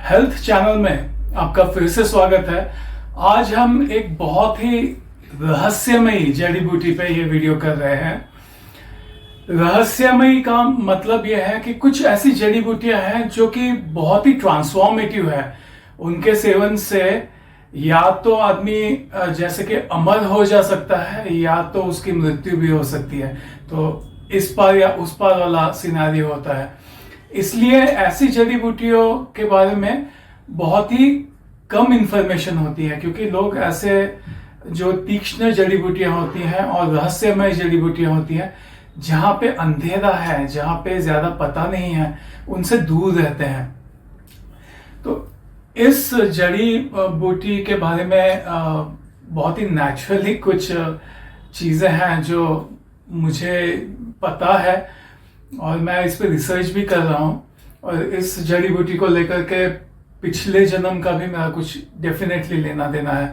Health channel में आपका फिर से स्वागत है। आज हम एक बहुत ही रहस्यमयी जड़ी बूटी पे ये वीडियो कर रहे हैं। रहस्यमयी का मतलब यह है कि कुछ ऐसी जड़ी बूटियां हैं जो कि बहुत ही ट्रांसफॉर्मेटिव है। उनके सेवन से या तो आदमी जैसे कि अमर हो जा सकता है या तो उसकी मृत्यु भी हो सकती है। तो इस पार या उस पार वाला सिनेरियो होता है। इसलिए ऐसी जड़ी बूटियों के बारे में बहुत ही कम इंफॉर्मेशन होती है, क्योंकि लोग ऐसे जो तीक्ष्ण जड़ी बूटियां होती हैं और रहस्यमय जड़ी बूटियां होती हैं, जहां पे अंधेरा है, जहां पे ज्यादा पता नहीं है, उनसे दूर रहते हैं। तो इस जड़ी बूटी के बारे में बहुत ही नेचुरली कुछ चीजें हैं जो मुझे पता है और मैं इस पे रिसर्च भी कर रहा हूँ। और इस जड़ी बूटी को लेकर के पिछले जन्म का भी मेरा कुछ डेफिनेटली लेना देना है।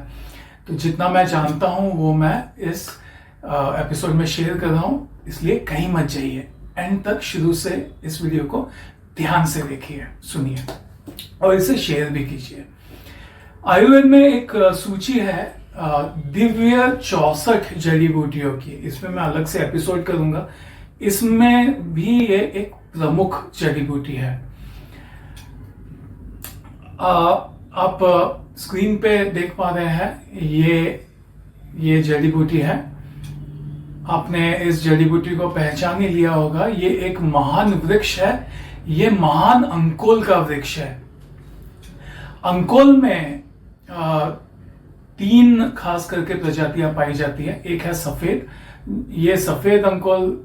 तो जितना मैं जानता हूँ वो मैं इस एपिसोड में शेयर कर रहा हूँ, इसलिए कहीं मत जाइए, एंड तक शुरू से इस वीडियो को ध्यान से देखिए, सुनिए और इसे शेयर भी कीजिए। आयुर्वेद में एक सूची है दिव्य 64 जड़ी बूटियों की। इसमें मैं अलग से एपिसोड करूंगा। इसमें भी ये एक प्रमुख जड़ी बूटी है। आप स्क्रीन पे देख पा रहे हैं, ये जड़ी बूटी है। आपने इस जड़ी बूटी को पहचान ही लिया होगा। ये एक महान वृक्ष है। ये महान अंकोल का वृक्ष है। अंकोल में 3 खास करके प्रजातियां पाई जाती है। एक है सफेद, ये सफेद अंकोल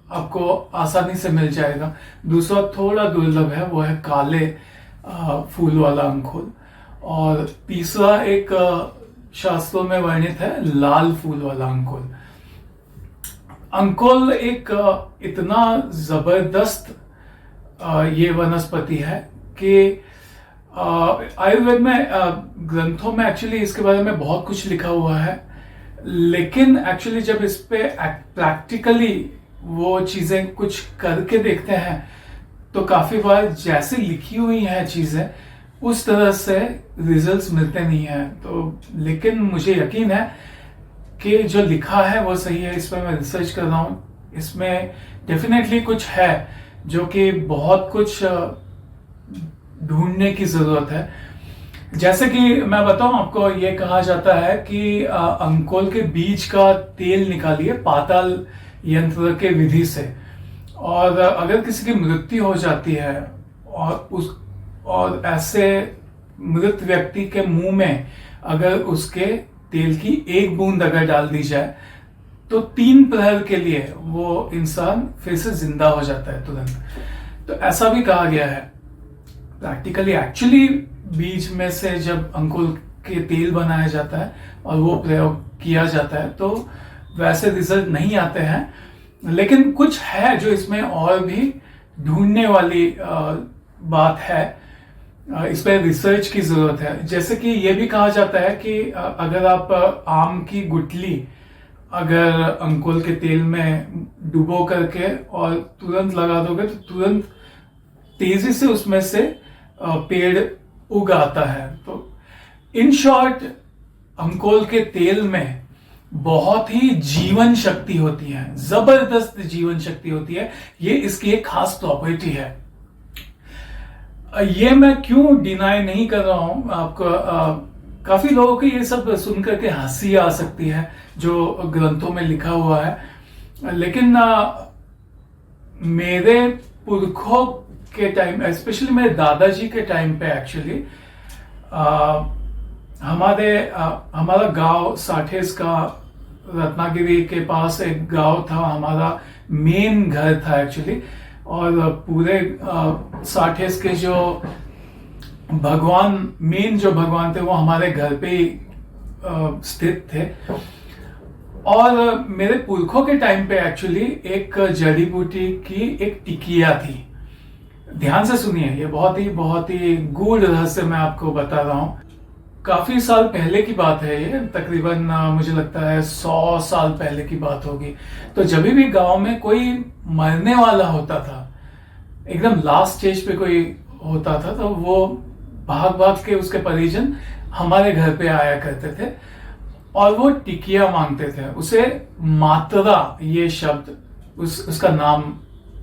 आपको आसानी से मिल जाएगा। दूसरा थोड़ा दुर्लभ है, वो है काले फूल वाला अंकोल। और तीसरा एक शास्त्रों में वर्णित है लाल फूल वाला अंकोल। अंकोल एक इतना जबरदस्त ये वनस्पति है कि आयुर्वेद में ग्रंथों में एक्चुअली इसके बारे में बहुत कुछ लिखा हुआ है, लेकिन एक्चुअली जब इस पे प्रैक्टिकली वो चीजें कुछ करके देखते हैं तो काफी बार जैसे लिखी हुई हैं चीजें उस तरह से रिजल्ट्स मिलते नहीं हैं। तो लेकिन मुझे यकीन है कि जो लिखा है वो सही है। इस पर मैं रिसर्च कर रहा हूँ। इसमें डेफिनेटली कुछ है जो कि बहुत कुछ ढूंढने की जरूरत है। जैसे कि मैं बताऊं आपको, ये कहा जाता है कि अंकोल के बीज का तेल निकालिए पाताल यंत्र के विधि से, और अगर किसी की मृत्यु हो जाती है और ऐसे मृत व्यक्ति के मुंह में अगर उसके तेल की एक बूंद अगर डाल दी जाए तो 3 प्रहर के लिए वो इंसान फिर से जिंदा हो जाता है तुरंत। तो ऐसा भी कहा गया है। प्रैक्टिकली एक्चुअली बीज में से जब अंकुल के तेल बनाया जाता है और वो प्रयोग किया जाता है तो वैसे रिजल्ट नहीं आते हैं, लेकिन कुछ है जो इसमें और भी ढूंढने वाली बात है। इस पर रिसर्च की जरूरत है। जैसे कि ये भी कहा जाता है कि अगर आप आम की गुठली अगर अंकुल के तेल में डुबो करके और तुरंत लगा दोगे तो तुरंत तेजी से उसमें से पेड़ उग आता है। तो इन शॉर्ट अंकोल के तेल में बहुत ही जीवन शक्ति होती है, जबरदस्त जीवन शक्ति होती है। ये इसकी एक खास प्रॉपर्टी है। ये मैं क्यों डिनाई नहीं कर रहा हूं आपको। काफी लोगों को ये सब सुनकर के हंसी आ सकती है जो ग्रंथों में लिखा हुआ है, लेकिन मेरे पुरखों के टाइम, स्पेशली मेरे दादाजी के टाइम पे एक्चुअली हमारा गांव साठेस का रत्नागिरी के पास एक गांव था। हमारा मेन घर था एक्चुअली, और पूरे साठेस के जो मेन जो भगवान थे वो हमारे घर पे ही स्थित थे। और मेरे पुरखों के टाइम पे एक्चुअली एक जड़ी बूटी की एक टिकिया थी। ध्यान से सुनिए, ये बहुत ही गूढ़ रहस्य मैं आपको बता रहा हूं। काफी साल पहले की बात है ये, तकरीबन मुझे लगता है 100 साल पहले की बात होगी। तो जब भी गांव में कोई मरने वाला होता था, एकदम लास्ट स्टेज पे कोई होता था, तो वो भाग भाग के उसके परिजन हमारे घर पे आया करते थे और वो टिकिया मांगते थे। उसे मात्रा, ये शब्द उसका नाम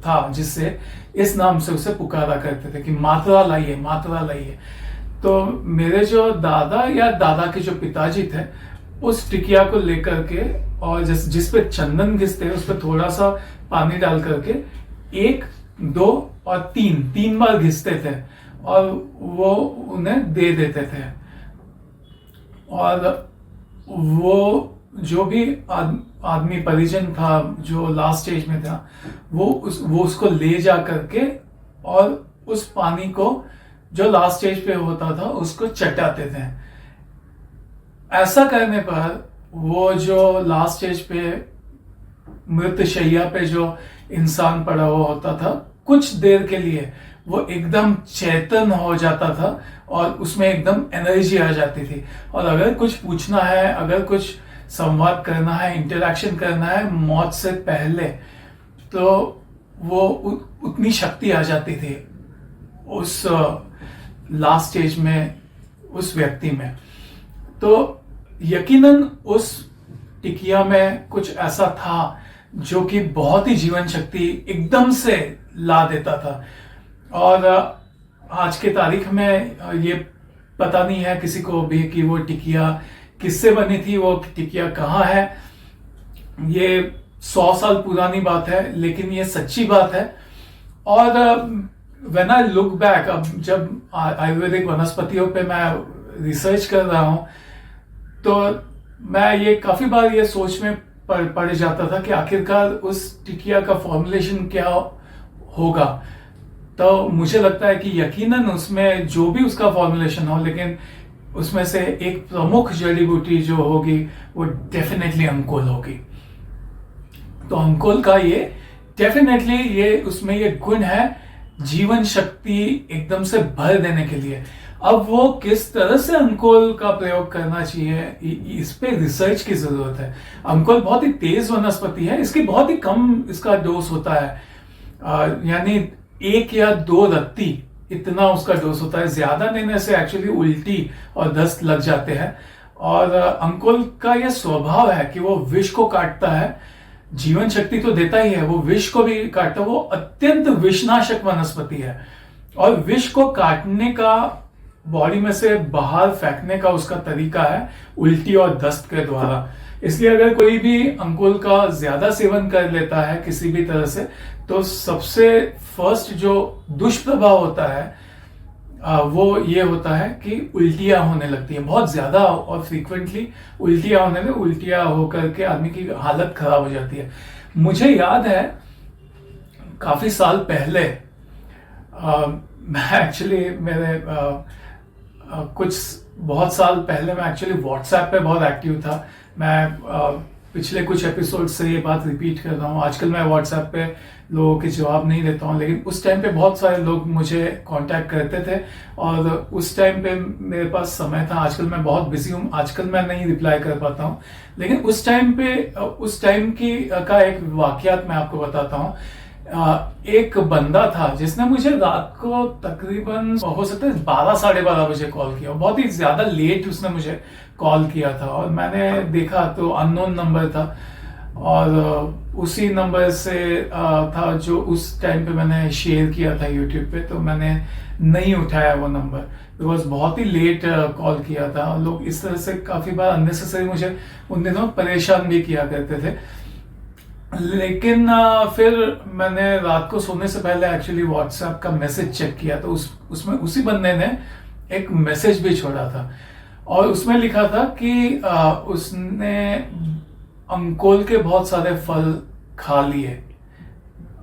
था, जिससे इस नाम से उसे पुकारा करते थे कि मात्रा लाइए, मात्रा लाइए। तो मेरे जो दादा या दादा के जो पिताजी थे, उस टिकिया को लेकर के और जिस पे चंदन घिसते उस पे थोड़ा सा पानी डाल करके 1, 2 और 3 बार घिसते थे और वो उन्हें दे देते थे। और वो जो भी आदमी परिजन था जो लास्ट स्टेज में था, वो उसको ले जा करके और उस पानी को जो लास्ट स्टेज पे होता था उसको चटाते थे। ऐसा करने पर वो जो लास्ट स्टेज पे मृत शैया पे जो इंसान पड़ा हुआ होता था, कुछ देर के लिए वो एकदम चेतन हो जाता था और उसमें एकदम एनर्जी आ जाती थी। और अगर कुछ पूछना है, अगर कुछ संवाद करना है, इंटरेक्शन करना है मौत से पहले, तो वो उतनी शक्ति आ जाती थी उस लास्ट स्टेज में, उस व्यक्ति में। तो यकीनन उस टिकिया में कुछ ऐसा था जो कि बहुत ही जीवन शक्ति एकदम से ला देता था। और आज के तारीख में ये पता नहीं है किसी को भी कि वो टिकिया किससे बनी थी, वो टिकिया कहाँ है। ये 100 साल पुरानी बात है, लेकिन ये सच्ची बात है। और व्हेन आई लुक बैक, अब जब आयुर्वेदिक वनस्पतियों पे मैं रिसर्च कर रहा हूं, तो मैं ये काफी बार ये सोच में पड़ जाता था कि आखिरकार उस टिकिया का फॉर्मुलेशन क्या होगा। तो मुझे लगता है कि यकीनन उसमें जो भी उसका फॉर्मुलेशन हो, लेकिन उसमें से एक प्रमुख जड़ी बूटी जो होगी वो डेफिनेटली अंकोल होगी। तो अंकोल का ये डेफिनेटली ये उसमें ये गुण है, जीवन शक्ति एकदम से भर देने के लिए। अब वो किस तरह से अंकोल का प्रयोग करना चाहिए, इस पे रिसर्च की जरूरत है। अंकोल बहुत ही तेज वनस्पति है, इसकी बहुत ही कम इसका डोज होता है, यानी 1 या 2 रत्ती इतना उसका डोज होता है। ज्यादा लेने से एक्चुअली उल्टी और दस्त लग जाते हैं। और अंकोल का यह स्वभाव है कि वो विष को काटता है, जीवन शक्ति तो देता ही है, वो विष को भी काटता है। वो अत्यंत विषनाशक वनस्पति है और विष को काटने का, बॉडी में से बाहर फेंकने का उसका तरीका है उल्टी और दस्त के द्वारा। इसलिए अगर कोई भी अंकोल का ज्यादा सेवन कर लेता है किसी भी तरह से, तो सबसे फर्स्ट जो दुष्प्रभाव होता है वो ये होता है कि उल्टियां होने लगती है बहुत ज्यादा और फ्रीक्वेंटली। उल्टियां होकर के आदमी की हालत खराब हो जाती है। मुझे याद है काफी साल पहले, मैं एक्चुअली मेरे कुछ बहुत साल पहले मैं एक्चुअली व्हाट्सएप पे बहुत एक्टिव था। मैं पिछले कुछ एपिसोड से ये बात रिपीट कर रहा हूँ। आजकल मैं व्हाट्सएप पे लोगों के जवाब नहीं देता हूँ, लेकिन उस टाइम पे बहुत सारे लोग मुझे कांटेक्ट करते थे और उस टाइम पे मेरे पास समय था। आजकल मैं बहुत बिजी हूँ, आजकल मैं नहीं रिप्लाई कर पाता हूँ, लेकिन उस टाइम की का एक वाकयात मैं आपको बताता हूँ। एक बंदा था जिसने मुझे रात को तकरीबन हो सकता है 12 साढ़े 12 बजे कॉल किया। बहुत ही ज्यादा लेट उसने मुझे कॉल किया था और मैंने देखा तो अननोन नंबर था और उसी नंबर से था जो उस टाइम पे मैंने शेयर किया था यूट्यूब पे। तो मैंने नहीं उठाया वो नंबर, बिकॉज बहुत ही लेट कॉल किया था। लोग इस तरह से काफी बार अननेसेसरी मुझे उन दिनों परेशान भी किया करते थे। लेकिन फिर मैंने रात को सोने से पहले एक्चुअली व्हाट्सएप का मैसेज चेक किया, तो उसमें उसी बंदे ने एक मैसेज भी छोड़ा था और उसमें लिखा था कि उसने अंकोल के बहुत सारे फल खा लिए।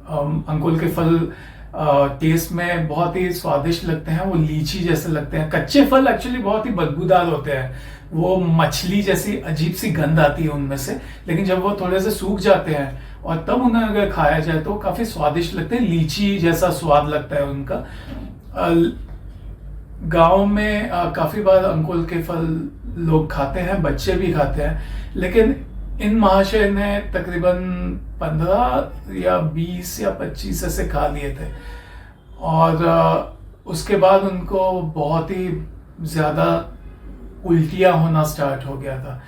अंकोल के फल टेस्ट में बहुत ही स्वादिष्ट लगते हैं, वो लीची जैसे लगते हैं। कच्चे फल एक्चुअली बहुत ही बदबूदार होते हैं, वो मछली जैसी अजीब सी गंध आती है उनमें से, लेकिन जब वो थोड़े से सूख जाते हैं और तब उन्हें अगर खाया जाए तो काफी स्वादिष्ट लगते हैं, लीची जैसा स्वाद लगता है उनका। गांव में काफी बार अंकोल के फल लोग खाते हैं, बच्चे भी खाते हैं, लेकिन इन महाशय ने तकरीबन 15 या 20 या 25 ऐसे खा लिए थे। और उसके बाद उनको बहुत ही ज़्यादा उल्टियाँ होना स्टार्ट हो गया था,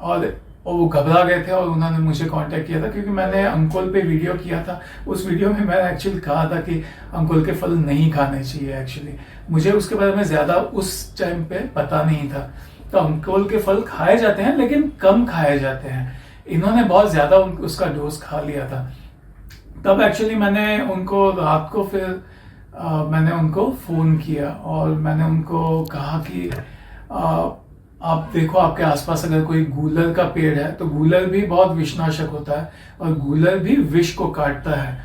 और वो घबरा गए थे और उन्होंने मुझे कांटेक्ट किया था, क्योंकि मैंने अंकुल पे वीडियो किया था। उस वीडियो में मैंने एक्चुअली कहा था कि अंकुल के फल नहीं खाने चाहिए। एक्चुअली मुझे उसके बारे में ज़्यादा उस टाइम पे पता नहीं था। तो अंकुल के फल खाए जाते हैं लेकिन कम खाए जाते हैं, इन्होंने बहुत ज़्यादा उसका डोज खा लिया था। तब एक्चुअली मैंने उनको रात को फिर मैंने उनको फ़ोन किया और मैंने उनको कहा कि आप देखो आपके आसपास अगर कोई गूलर का पेड़ है तो गूलर भी बहुत विषनाशक होता है और गूलर भी विष को काटता है।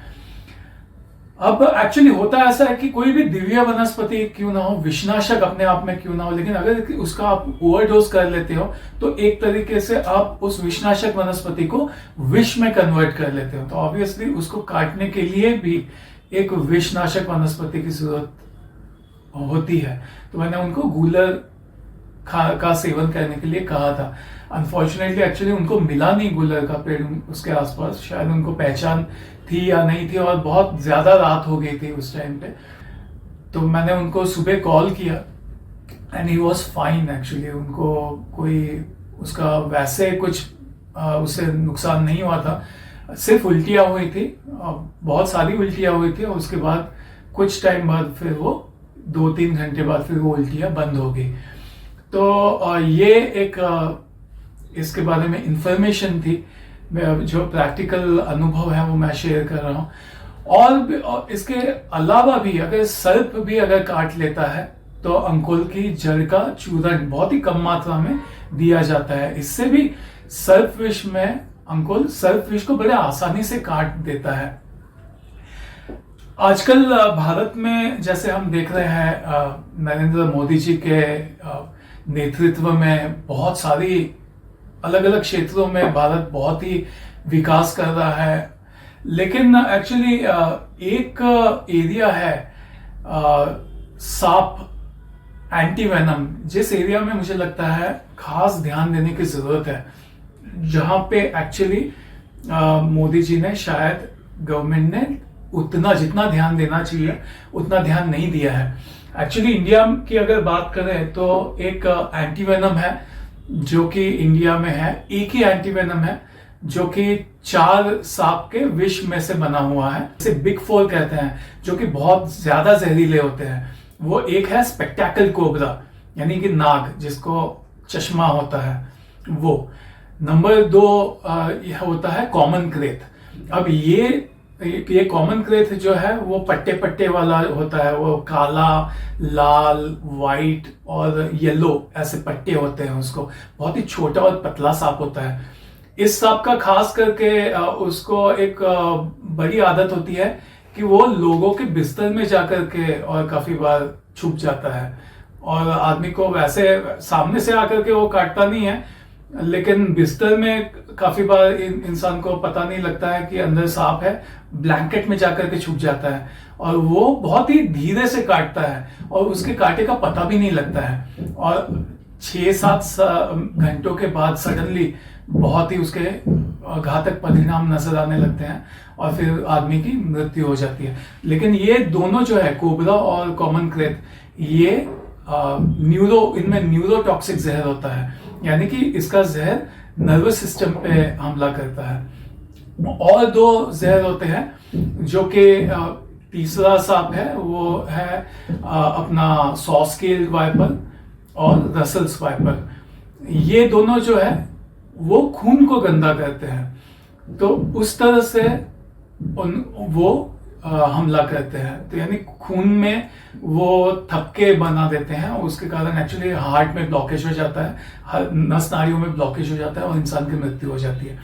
अब एक्चुअली होता ऐसा है कि कोई भी दिव्य वनस्पति क्यों ना हो, विषनाशक अपने आप में क्यों ना हो, लेकिन अगर उसका आप ओवरडोज कर लेते हो तो एक तरीके से आप उस विषनाशक वनस्पति को विष में कन्वर्ट कर लेते हो। तो ऑब्वियसली उसको काटने के लिए भी एक विषनाशक वनस्पति की जरूरत होती है। तो मैंने उनको गूलर का सेवन करने के लिए कहा था। अनफॉर्चुनेटली एक्चुअली उनको मिला नहीं गूलर का पेड़ उसके आसपास, शायद उनको पहचान थी या नहीं थी, और बहुत ज्यादा रात हो गई थी उस टाइम पे। तो मैंने उनको सुबह कॉल किया and he was fine. Actually उनको कोई उसका वैसे कुछ उससे नुकसान नहीं हुआ था, सिर्फ उल्टियाँ हुई थी, बहुत सारी उल्टियाँ हुई थी, और उसके बाद कुछ टाइम बाद फिर वो 2-3 घंटे बाद फिर वो उल्टियाँ बंद हो गई। तो ये एक इसके बारे में इंफॉर्मेशन थी, जो प्रैक्टिकल अनुभव है वो मैं शेयर कर रहा हूँ। और इसके अलावा भी अगर सर्प भी अगर काट लेता है तो अंकुल की जड़ का चूर्ण बहुत ही कम मात्रा में दिया जाता है। इससे भी सर्प विष में अंकुल सर्प विष को बड़े आसानी से काट देता है। आजकल भारत में जैसे हम देख रहे हैं नरेंद्र मोदी जी के नेतृत्व में बहुत सारी अलग अलग क्षेत्रों में भारत बहुत ही विकास कर रहा है, लेकिन एक्चुअली एक एरिया है सांप एंटीवेनम, जिस एरिया में मुझे लगता है खास ध्यान देने की जरूरत है, जहां पे एक्चुअली मोदी जी ने शायद गवर्नमेंट ने उतना जितना ध्यान देना चाहिए उतना ध्यान नहीं दिया है। एक्चुअली इंडिया की अगर बात करें तो एक एंटीवेनम है जो कि इंडिया में है, एक ही एंटीवेनम है जो कि 4 सांप के विष में से बना हुआ है, इसे बिग 4 कहते हैं, जो कि बहुत ज्यादा जहरीले होते हैं। वो एक है स्पेक्टेकल कोबरा, यानी कि नाग जिसको चश्मा होता है वो। नंबर 2 यह होता है कॉमन क्रेथ। अब ये कॉमन क्रेथ जो है वो पट्टे पट्टे वाला होता है, वो काला, लाल, वाइट और येलो ऐसे पट्टे होते हैं उसको, बहुत ही छोटा और पतला सांप होता है। इस सांप का खास करके उसको एक बड़ी आदत होती है कि वो लोगों के बिस्तर में जाकर के और काफी बार छुप जाता है, और आदमी को वैसे सामने से आकर के वो काटता नहीं है, लेकिन बिस्तर में काफी बार इंसान को पता नहीं लगता है कि अंदर सांप है, ब्लैंकेट में जाकर के छुप जाता है और वो बहुत ही धीरे से काटता है और उसके काटे का पता भी नहीं लगता है, और 6-7 घंटों के बाद सडनली बहुत ही उसके घातक परिणाम नजर आने लगते हैं और फिर आदमी की मृत्यु हो जाती है। लेकिन ये दोनों जो है कोबरा और कॉमन क्रेथ, ये इनमें न्यूरोटॉक्सिक जहर होता है, यानी कि इसका जहर नर्वस सिस्टम पे हमला करता है। और 2 जहर होते हैं जो कि तीसरा सांप है वो है अपना सॉस्केल्ड वाइपर और रसल्स वाइपर। ये दोनों जो है वो खून को गंदा करते हैं, तो उस तरह से वो हमला करते हैं। तो यानी खून में वो थपके बना देते हैं और उसके कारण एक्चुअली हार्ट में ब्लॉकेज हो जाता है, नस नाड़ियों में ब्लॉकेज हो जाता है और इंसान की मृत्यु हो जाती है।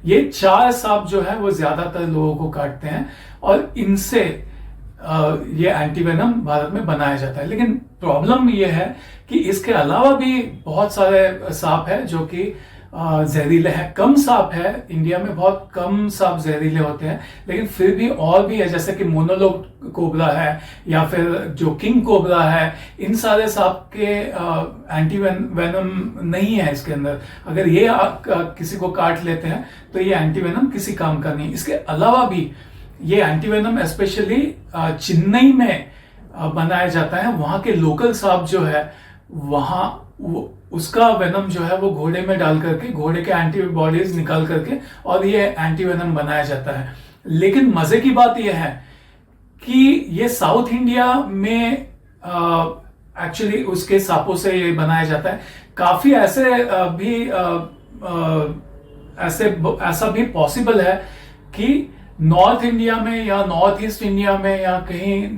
ये 4 सांप जो है वो ज्यादातर लोगों को काटते हैं और इनसे ये एंटीवेनम भारत में बनाया जाता है। लेकिन प्रॉब्लम ये है कि इसके अलावा भी बहुत सारे सांप है जो कि जहरीले हैं। कम सांप है, इंडिया में बहुत कम सांप जहरीले होते हैं, लेकिन फिर भी और भी है, जैसे कि मोनोलोग कोबरा है या फिर जो किंग कोबरा है। इन सारे सांप के एंटीवेनम नहीं है इसके अंदर। अगर ये किसी को काट लेते हैं तो ये एंटीवेनम किसी काम का नहीं। इसके अलावा भी ये एंटीवेनम स्पेशली चेन्नई में बनाया जाता है। वहां के लोकल सांप जो है वहां उसका वेनम जो है वो घोड़े में डाल करके घोड़े के एंटीबॉडीज निकाल करके और ये एंटी वेनम बनाया जाता है। लेकिन मजे की बात यह है कि ये साउथ इंडिया में एक्चुअली उसके सांपों से ये बनाया जाता है। काफी ऐसे ऐसा भी पॉसिबल है कि नॉर्थ इंडिया में या नॉर्थ ईस्ट इंडिया में या कहीं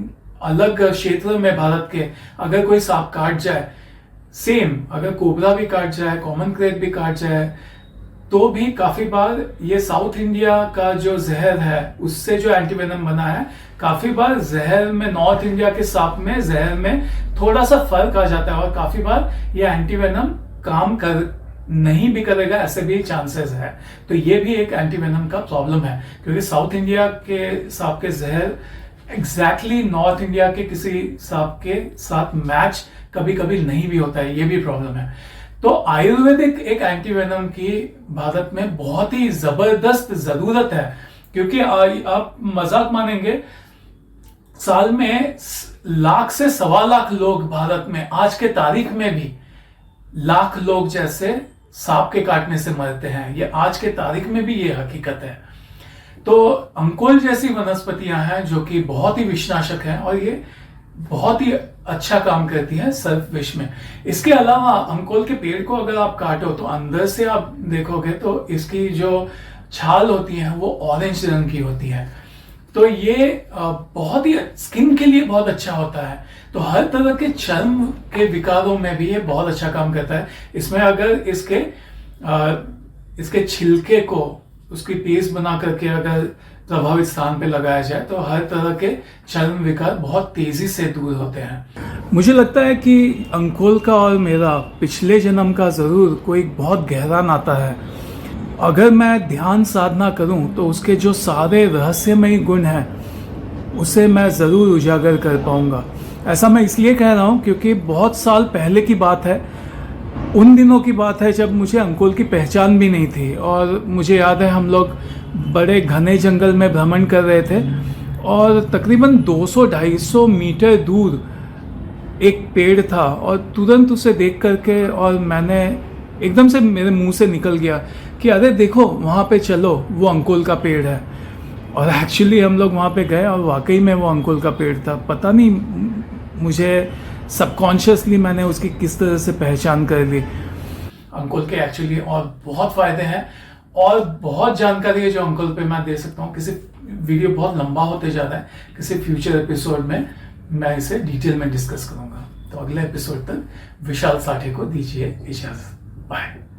अलग क्षेत्र में भारत के अगर कोई सांप काट जाए, सेम अगर कोबरा भी काट जाए, कॉमन क्रेट भी काट जाए, तो भी काफी बार ये साउथ इंडिया का जो जहर है उससे जो एंटीवेनम बना है, काफी बार जहर में नॉर्थ इंडिया के सांप में जहर में थोड़ा सा फर्क आ जाता है और काफी बार ये एंटीवेनम काम कर नहीं भी करेगा, ऐसे भी चांसेस है। तो ये भी एक एंटीवेनम का प्रॉब्लम है क्योंकि साउथ इंडिया के सांप के जहर एग्जैक्टली नॉर्थ इंडिया के किसी सांप के साथ मैच कभी कभी नहीं भी होता है, ये भी प्रॉब्लम है। तो आयुर्वेदिक एक एंटीवेनम की भारत में बहुत ही जबरदस्त जरूरत है क्योंकि आप मजाक मानेंगे, साल में 1 लाख से 1.25 लाख लोग भारत में आज के तारीख में भी लाख लोग जैसे सांप के काटने से मरते हैं। ये आज के तारीख में भी ये हकीकत है। तो अंकोल जैसी वनस्पतियां हैं जो कि बहुत ही विषनाशक हैं और ये बहुत ही अच्छा काम करती है सर्प विष में। इसके अलावा अंकोल के पेड़ को अगर आप काटो तो अंदर से आप देखोगे तो इसकी जो छाल होती है वो ऑरेंज रंग की होती है। तो ये बहुत ही स्किन के लिए बहुत अच्छा होता है। तो हर तरह के चर्म के विकारों में भी ये बहुत अच्छा काम करता है। इसमें अगर इसके छिलके को उसकी पेस्ट बना करके अगर प्रभावित स्थान पे लगाया जाए तो हर तरह के चर्म विकार बहुत तेजी से दूर होते हैं। मुझे लगता है कि अंकोल का और मेरा पिछले जन्म का जरूर कोई बहुत गहरा नाता है। अगर मैं ध्यान साधना करूं तो उसके जो सारे रहस्यमयी गुण हैं उसे मैं ज़रूर उजागर कर पाऊंगा। ऐसा मैं इसलिए कह रहा हूं क्योंकि बहुत साल पहले की बात है, उन दिनों की बात है जब मुझे अंकोल की पहचान भी नहीं थी। और मुझे याद है हम लोग बड़े घने जंगल में भ्रमण कर रहे थे और तकरीबन 200-250 मीटर दूर एक पेड़ था और तुरंत उसे देख करके और मैंने एकदम से मेरे मुंह से निकल गया कि अरे देखो वहाँ पे चलो, वो अंकोल का पेड़ है। और एक्चुअली हम लोग वहाँ पे गए और वाकई में वो अंकोल का पेड़ था। पता नहीं मुझे सबकॉन्शियसली मैंने उसकी किस तरह से पहचान कर ली। अंकोल के एक्चुअली और बहुत फायदे हैं और बहुत जानकारी है जो अंकोल पे मैं दे सकता हूँ। किसी वीडियो बहुत लंबा होते जा रहा है, किसी फ्यूचर एपिसोड में मैं इसे डिटेल में डिस्कस करूंगा। तो अगले एपिसोड तक विशाल साठे को दीजिए इजाजत। बाय।